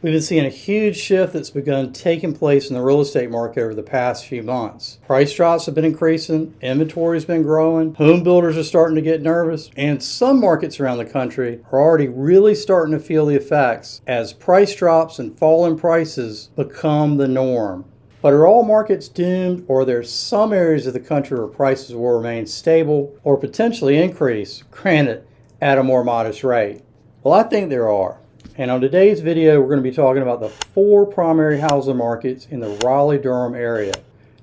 We've been seeing a huge shift that's begun taking place in the real estate market over the past few months. Price drops have been increasing, inventory's been growing, home builders are starting to get nervous, and some markets around the country are already really starting to feel the effects as price drops and falling prices become the norm. But are all markets doomed, or are there some areas of the country where prices will remain stable or potentially increase, granted at a more modest rate? Well, I think there are. And on today's video, we're going to be talking about the 4 primary housing markets in the Raleigh-Durham area.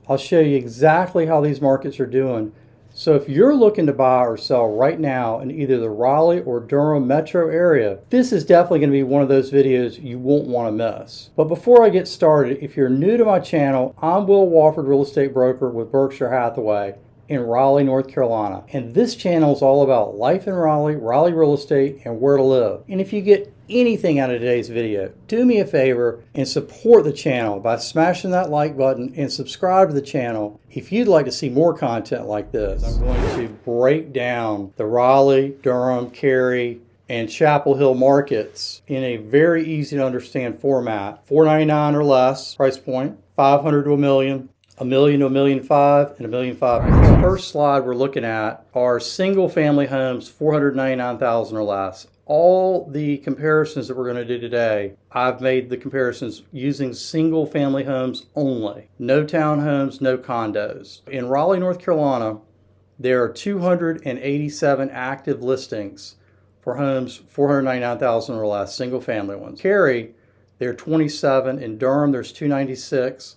I'll show you exactly how these markets are doing. So if you're looking to buy or sell right now in either the Raleigh or Durham metro area, this is definitely going to be one of those videos you won't want to miss. But before I get started, if you're new to my channel, I'm Wofford, real estate broker with Berkshire Hathaway in Raleigh, North Carolina. And this channel is all about life in Raleigh, Raleigh real estate, and where to live. And if you get anything out of today's video, do me a favor and support the channel by smashing that like button and subscribe to the channel if you'd like to see more content like this. I'm going to break down the Raleigh, Durham, Cary, and Chapel Hill markets in a very easy to understand format. $499 or less price point, $500 to $1 million. $1 million to $1.5 million, and $1.5 million. The first slide we're looking at are single family homes, $499,000 or less. All the comparisons that we're going to do today, I've made the comparisons using single family homes only. No townhomes, no condos. In Raleigh, North Carolina, there are 287 active listings for homes $499,000 or less, single family ones. Cary, there are 27. In Durham, there's 296.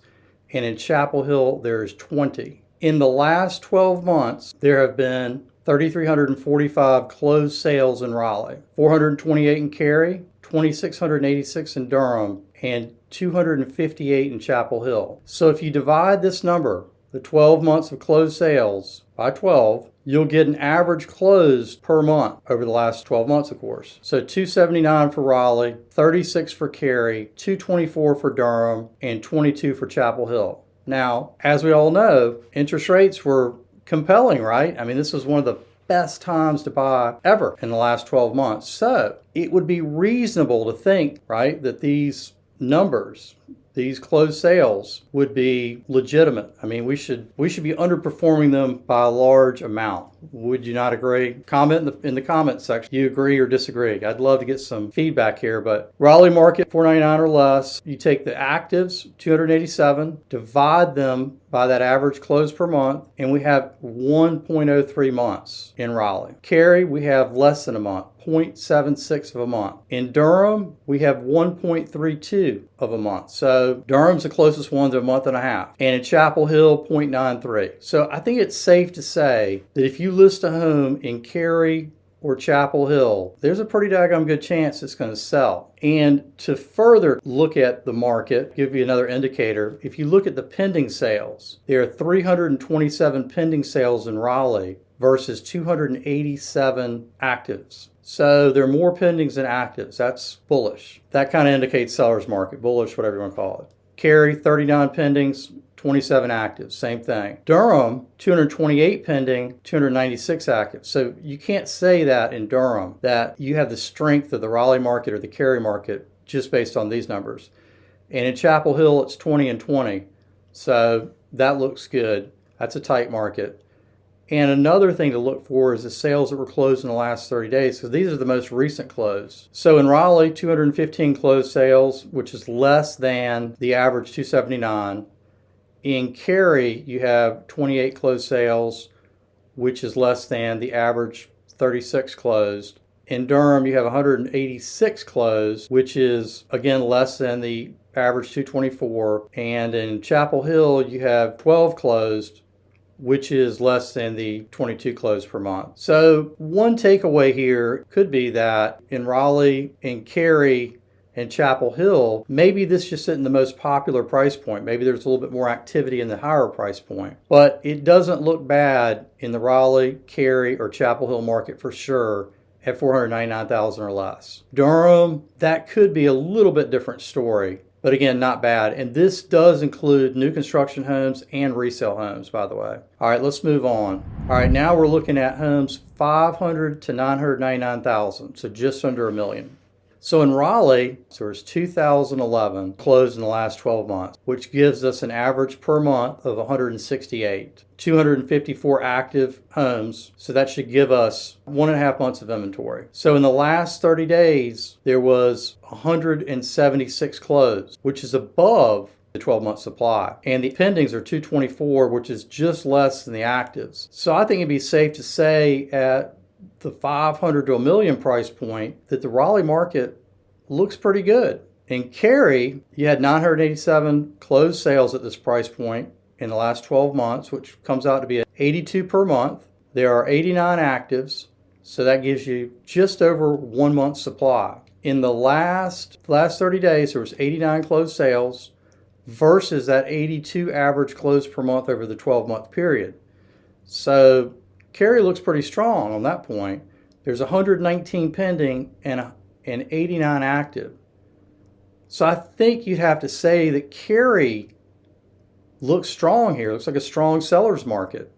And in Chapel Hill, there's 20. In the last 12 months, there have been 3,345 closed sales in Raleigh, 428 in Cary, 2,686 in Durham, and 258 in Chapel Hill. So if you divide this number, the 12 months of closed sales, by 12, you'll get an average closed per month over the last 12 months, of course. So 279 for Raleigh, 36 for Cary, 224 for Durham, and 22 for Chapel Hill. Now, as we all know, interest rates were compelling, right? I mean, this was one of the best times to buy ever in the last 12 months. So it would be reasonable to think, right, that these numbers, these closed sales would be legitimate. I mean, we should be underperforming them by a large amount. Would you not agree? Comment in the comment section. Do you agree or disagree? I'd love to get some feedback here. But Raleigh market, $499 or less. You take the actives, 287, divide them by that average close per month, and we have 1.03 months in Raleigh. Cary, we have less than a month, 0.76 of a month. In Durham, we have 1.32 of a month. So Durham's the closest one to a month and a half. And in Chapel Hill, 0.93. So I think it's safe to say that if you list a home in Cary or Chapel Hill, there's a pretty daggone good chance it's going to sell. And to further look at the market, give you another indicator, if you look at the pending sales, there are 327 pending sales in Raleigh versus 287 actives. So there are more pendings than actives. That's bullish. That kind of indicates seller's market, bullish, whatever you want to call it. Cary, 39 pendings, 27 active, same thing. Durham, 228 pending, 296 active. So you can't say that in Durham, that you have the strength of the Raleigh market or the Cary market just based on these numbers. And in Chapel Hill, it's 20 and 20. So that looks good. That's a tight market. And another thing to look for is the sales that were closed in the last 30 days, because these are the most recent closed. So in Raleigh, 215 closed sales, which is less than the average 279. In Cary, you have 28 closed sales, which is less than the average 36 closed. In Durham, you have 186 closed, which is, again, less than the average 224. And in Chapel Hill, you have 12 closed, which is less than the 22 closed per month. So one takeaway here could be that in Raleigh, in Cary, and Chapel Hill, maybe this just isn't the most popular price point. Maybe there's a little bit more activity in the higher price point. But it doesn't look bad in the Raleigh, Cary, or Chapel Hill market for sure at $499,000 or less. Durham, that could be a little bit different story. But again, not bad. And this does include new construction homes and resale homes, by the way. All right, let's move on. All right, now we're looking at homes $500,000 to $999,000, so just under $1 million. So in Raleigh, there's 2,011 closed in the last 12 months, which gives us an average per month of 168. 254 active homes, so that should give us 1.5 months of inventory. So in the last 30 days, there was 176 closed, which is above the 12-month supply. And the pendings are 224, which is just less than the actives. So I think it'd be safe to say at the 500 to a million price point that the Raleigh market looks pretty good. In Cary, you had 987 closed sales at this price point in the last 12 months, which comes out to be 82 per month. There are 89 actives, so that gives you just over 1 month's supply. In the last 30 days, there was 89 closed sales versus that 82 average closed per month over the 12-month period. So Cary looks pretty strong on that point. There's 119 pending and 89 active. So I think you'd have to say that Cary looks strong here. Looks like a strong seller's market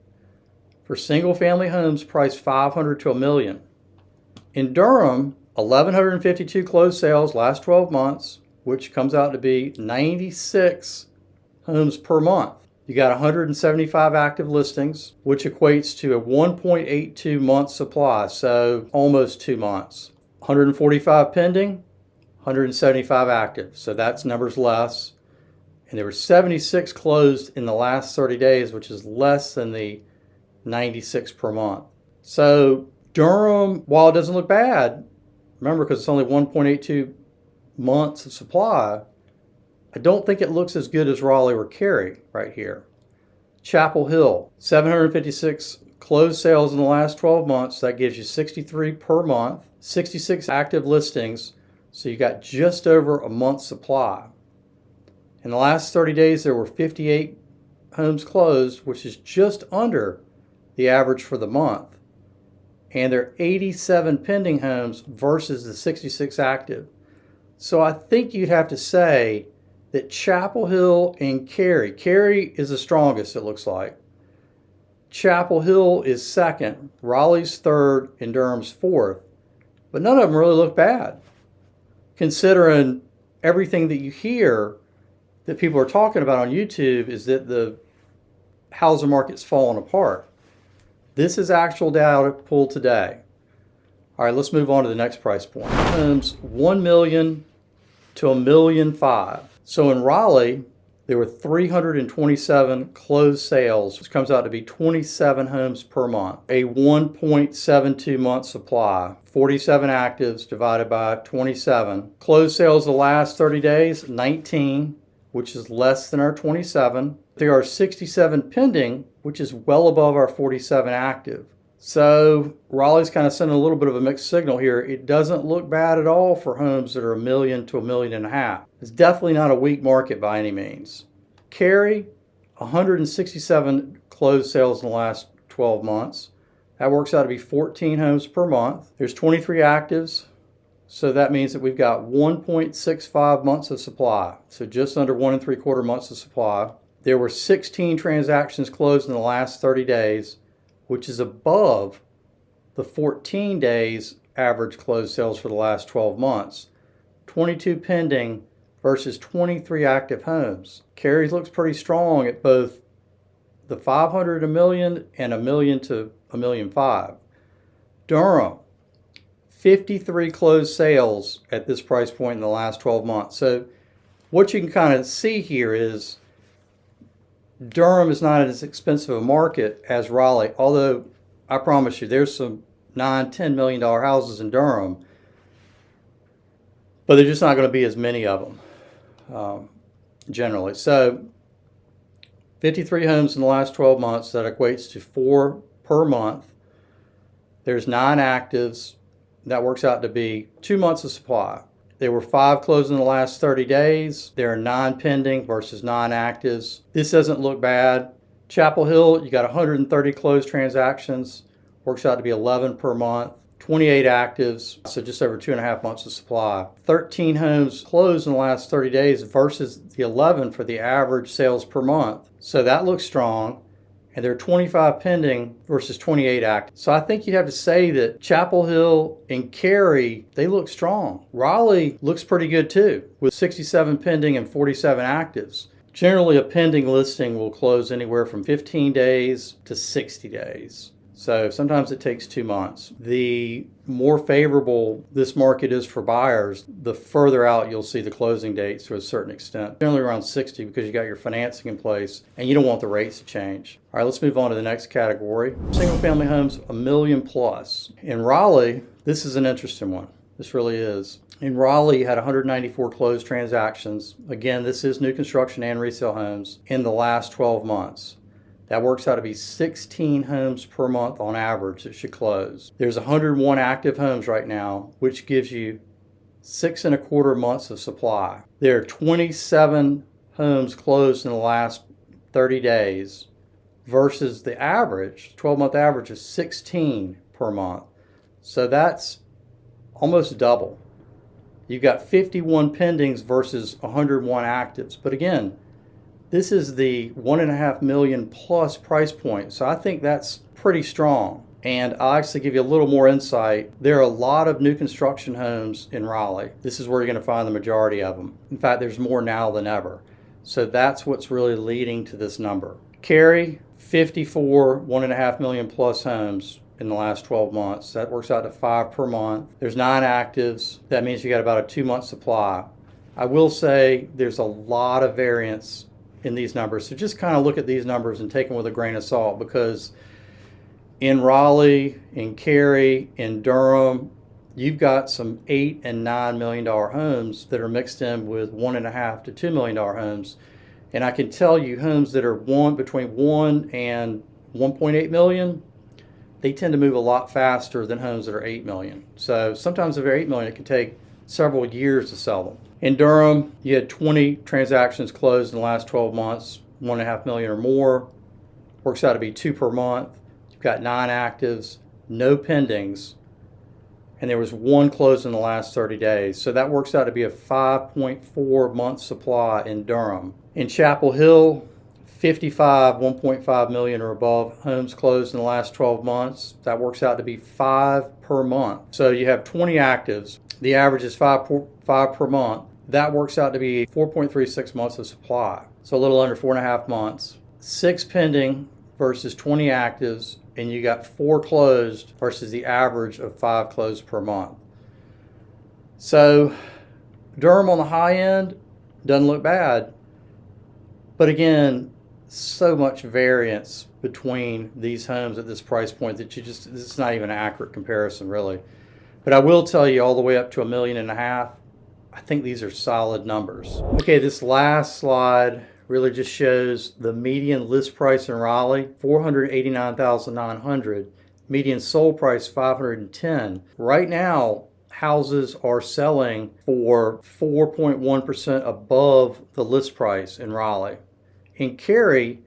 for single-family homes priced 500 to a million. In Durham, 1,152 closed sales last 12 months, which comes out to be 96 homes per month. You got 175 active listings, which equates to a 1.82 month supply, so almost 2 months. 145 pending, 175 active, so that's numbers less. And there were 76 closed in the last 30 days, which is less than the 96 per month. So Durham, while it doesn't look bad, remember, because it's only 1.82 months of supply, I don't think it looks as good as Raleigh or Cary right here. Chapel Hill, 756 closed sales in the last 12 months. That gives you 63 per month, 66 active listings, so you got just over a month's supply. In the last 30 days, there were 58 homes closed, which is just under the average for the month. And there are 87 pending homes versus the 66 active. So I think you'd have to say that Chapel Hill and Cary is the strongest, it looks like. Chapel Hill is second, Raleigh's third, and Durham's fourth. But none of them really look bad, considering everything that you hear that people are talking about on YouTube is that the housing market's falling apart. This is actual data pulled today. All right, let's move on to the next price point. Homes 1 million to $1.5 million. So in Raleigh, there were 327 closed sales, which comes out to be 27 homes per month, a 1.72 month supply, 47 actives divided by 27. Closed sales the last 30 days, 19, which is less than our 27. There are 67 pending, which is well above our 47 active. So Raleigh's kind of sending a little bit of a mixed signal here. It doesn't look bad at all for homes that are $1 million to $1.5 million. It's definitely not a weak market by any means. Cary, 167 closed sales in the last 12 months. That works out to be 14 homes per month. There's 23 actives, so that means that we've got 1.65 months of supply, so just under 1 3/4 months of supply. There were 16 transactions closed in the last 30 days, which is above the 14 days average closed sales for the last 12 months. 22 pending versus 23 active homes. Cary looks pretty strong at both the 500 to million and $1 million to $1.5 million. Durham, 53 closed sales at this price point in the last 12 months. So what you can kind of see here is Durham is not as expensive a market as Raleigh, although I promise you there's some $9, $10 million houses in Durham, but there's just not going to be as many of them generally. So 53 homes in the last 12 months, that equates to 4 per month. There's 9 actives. That works out to be 2 months of supply. There were 5 closed in the last 30 days. There are 9 pending versus 9 actives. This doesn't look bad. Chapel Hill, you got 130 closed transactions. Works out to be 11 per month. 28 actives, so just over 2.5 months of supply. 13 homes closed in the last 30 days versus the 11 for the average sales per month. So that looks strong. and there are 25 pending versus 28 active. So I think you'd have to say that Chapel Hill and Cary, they look strong. Raleigh looks pretty good too, with 67 pending and 47 actives. Generally, a pending listing will close anywhere from 15 days to 60 days. So sometimes it takes 2 months. The more favorable this market is for buyers, the further out you'll see the closing dates to a certain extent. Generally around 60 because you got your financing in place and you don't want the rates to change. All right, let's move on to the next category. Single family homes, $1 million plus. In Raleigh, this is an interesting one. This really is. In Raleigh, you had 194 closed transactions. Again, this is new construction and resale homes in the last 12 months. That works out to be 16 homes per month on average that should close. There's 101 active homes right now, which gives you 6.25 months of supply. There are 27 homes closed in the last 30 days versus the average, 12-month average of 16 per month. So that's almost double. You've got 51 pendings versus 101 actives. But again, this is the 1.5 million plus price point. So I think that's pretty strong. And I'll actually give you a little more insight. There are a lot of new construction homes in Raleigh. This is where you're going to find the majority of them. In fact, there's more now than ever. So that's what's really leading to this number. Cary, 54 1.5 million plus homes in the last 12 months. That works out to 5 per month. There's 9 actives. That means you got about a 2-month supply. I will say there's a lot of variance in these numbers. So just kind of look at these numbers and take them with a grain of salt, because in Raleigh, in Cary, in Durham, you've got some $8 and $9 million homes that are mixed in with $1.5 to $2 million homes. And I can tell you homes that are between 1 and 1.8 million, they tend to move a lot faster than homes that are 8 million. So sometimes if they're 8 million, it can take several years to sell them. In Durham, you had 20 transactions closed in the last 12 months, 1.5 million or more. Works out to be 2 per month. You've got 9 actives, no pendings, and there was 1 closed in the last 30 days. So that works out to be a 5.4 month supply in Durham. In Chapel Hill, 55 1.5 million or above homes closed in the last 12 months. That works out to be 5 per month. So you have 20 actives. The average is 5 per month. That works out to be 4.36 months of supply. So a little under 4.5 months. 6 pending versus 20 actives, and you got 4 closed versus the average of 5 closed per month. So Durham on the high end doesn't look bad. But again, so much variance between these homes at this price point that it's not even an accurate comparison, really. But I will tell you, all the way up to $1.5 million, I think these are solid numbers. Okay, this last slide really just shows the median list price in Raleigh, $489,900. Median sold price, $510. Right now, houses are selling for 4.1% above the list price in Raleigh. In Cary,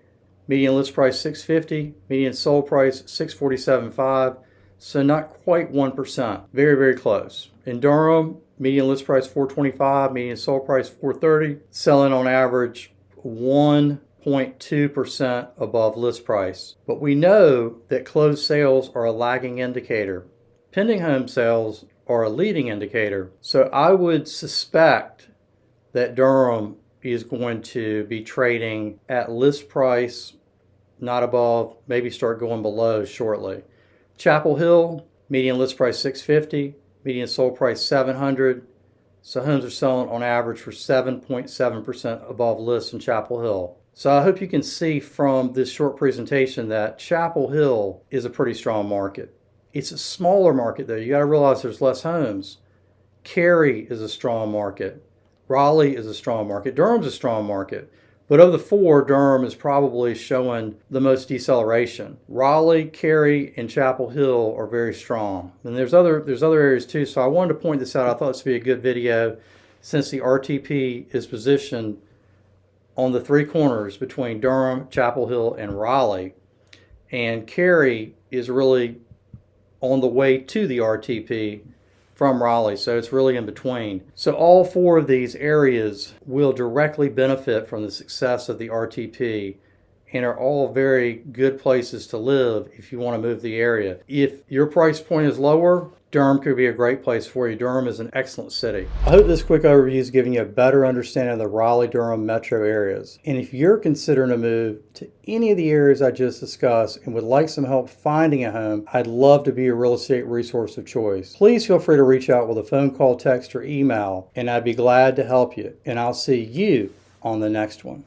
median list price $650, median sold price $647.5, so not quite 1%. Very, very close. In Durham, median list price $425, median sold price $430, selling on average 1.2% above list price. But we know that closed sales are a lagging indicator. Pending home sales are a leading indicator. So I would suspect that Durham is going to be trading at list price, not above, maybe start going below shortly. Chapel Hill, median list price $650, median sold price $700. So homes are selling on average for 7.7% above list in Chapel Hill. So I hope you can see from this short presentation that Chapel Hill is a pretty strong market. It's a smaller market though. You got to realize there's less homes. Cary is a strong market. Raleigh is a strong market. Durham's a strong market. But of the 4, Durham is probably showing the most deceleration. Raleigh, Cary, and Chapel Hill are very strong. And there's other areas too. So I wanted to point this out. I thought this would be a good video since the RTP is positioned on the 3 corners between Durham, Chapel Hill, and Raleigh. And Cary is really on the way to the RTP from Raleigh, so it's really in between. So all 4 of these areas will directly benefit from the success of the RTP and are all very good places to live if you want to move the area. If your price point is lower, Durham could be a great place for you. Durham is an excellent city. I hope this quick overview is giving you a better understanding of the Raleigh-Durham metro areas. And if you're considering a move to any of the areas I just discussed and would like some help finding a home, I'd love to be a real estate resource of choice. Please feel free to reach out with a phone call, text, or email, and I'd be glad to help you. And I'll see you on the next one.